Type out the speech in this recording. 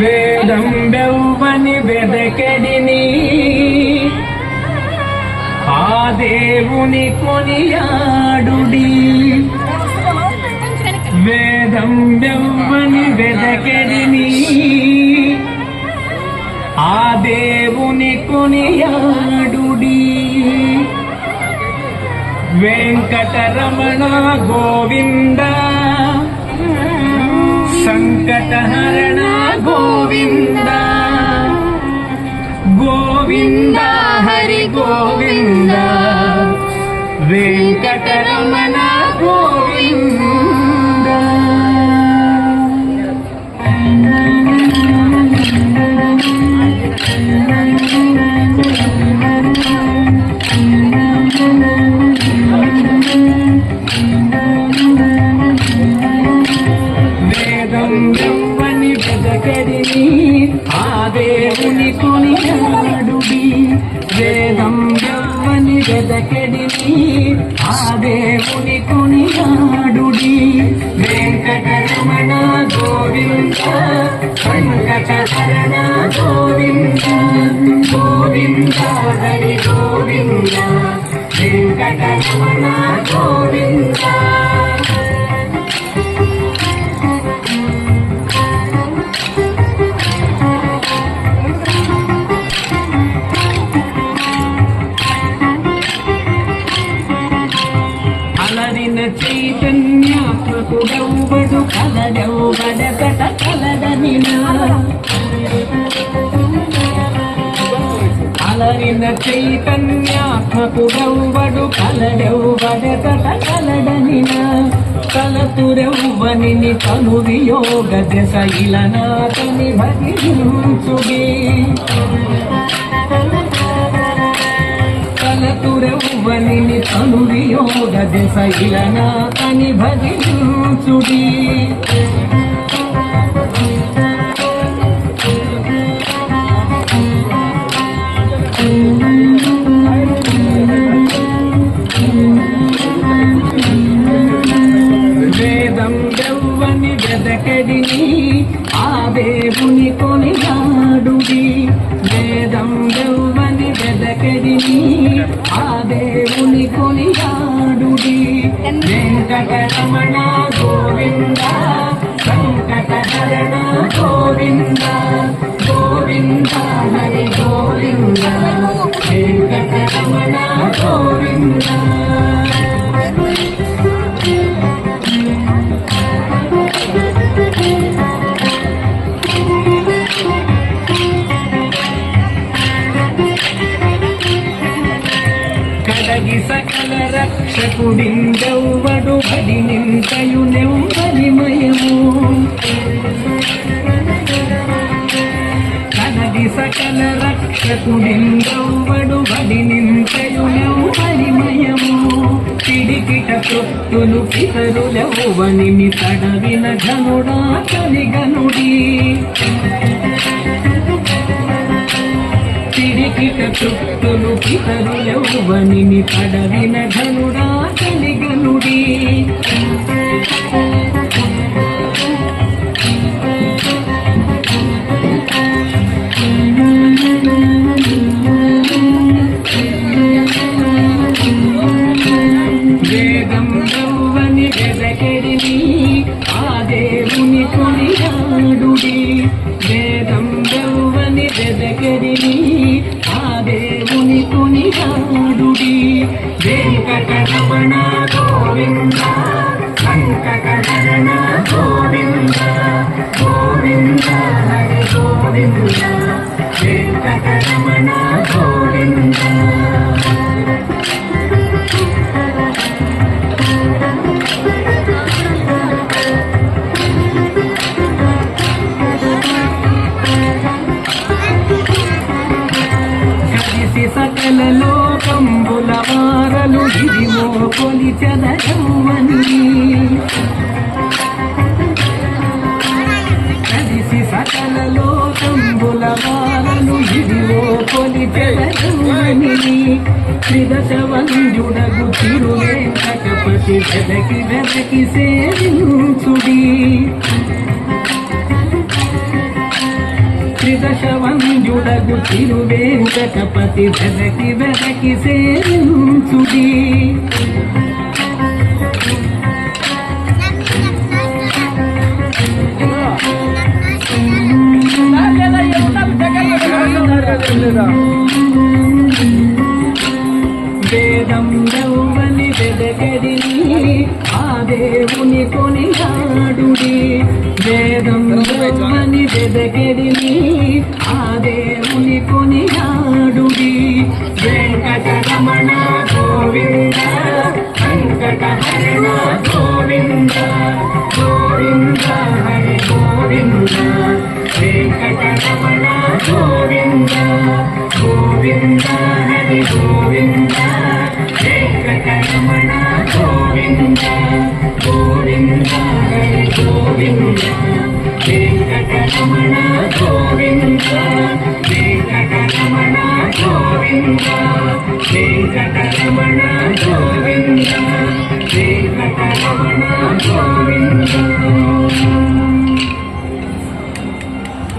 వేదం వెవ్వని వెదకెడిని ఆ దేవుని కొనియాడుడి. వేదం వెవ్వని వెదకెడిని ఆ దేవుని కొనియాడుడి. వెంకటరమణ గోవింద సంకటహరణ గోవింద గోవింద హరి గోవింద వెంకటరమణ గోవింద. వేదం వెవ్వని వెదకెడిని ఆ దేవుని కొనియాడుడి. వేదం వెవ్వని వెదకెడిని ఆ దేవుని కొనియాడుడి. వెంకటరమణ గోవింద సంకటహరణ గోవింద గోవింద హరి గోవింద వెంకటరమణ గోవింద. అలరిన చైతన్యాత్మకుడెవ్వడు కలడెవ్వడెదట కలడనినా. అలరిన చైతన్యాత్మకుడెవ్వడు కలడెవ్వడెదట కలడనినా. కలతురెవ్వనిని తను వియోగ దశ ఇలనాతని భజించుడి. కలతురెవ్వనిని తను వియోగ దశ ఇలనాతని భజించుడి. వేదం వెవ్వని వెదకెడిని ఆ దేవుని కొనియాడుడి. వేదం వెవ్వని వెదకెడిని ఆ దేవుని కొనియాడుడి. వెంకటరమణ గోవింద సంకటహరణ గోవింద గోవింద హరి గోవింద వెంకటరమణ గోవింద. కడగి సకల రక్షకుడిందెవ్వడు బడి నింతయు నెవ్వరిమయము. కడగి సకల రక్షకుడిందెవ్వడు బడి నింతయు నెవ్వరిమయము. పిడికిట తృప్తులు పితరులెవ్వనిని తడవిన ఘనుడా కలిగనుడి. పిడికిట తృప్తులు పితరులెవ్వనిని తడవిన ఘనుడా కలిగనుడి. వేదం వెవ్వని వెదకెడిని ఆ దేవుని కొనియాడుడి. వేదం వెవ్వని వెదకెడిని ఆ దేవుని కొనియాడుడి. వెంకటరమణ గోవింద సంకటహరణ గోవింద గోవింద హరి గోవింద వెంకటరమణ గోవింద. సకల లోకంబుల వారలు ఇదిమో కొలిచెదరవ్వని. కలిసి సకల లోకంబుల వారలు ఇదిమో కొలిచెదరవ్వని. త్రిదశవంజుడగు తిరువేంకటపతి వెదకి వెదకి సేవించుడి. పాదములు తిరువేంకటపతి వెదకి వెదకి సేవించుడి వేదం యౌవని వెదకడిని ఆ దేవుని కొనియాడుడి వేదం యౌవని వెదకడిని ఆ దేవుని కొనియాడుడి వెంకటరమణ గోవింద వెంకటహరణ గోవింద గోవింద హరి గోవింద వెంకటరమణ గోవింద గోవింద హరి గోవింద వెంకటరమణ గోవింద గోవింద హరి గోవింద వెంకటరమణ గోవింద వెంకటరమణ గోవింద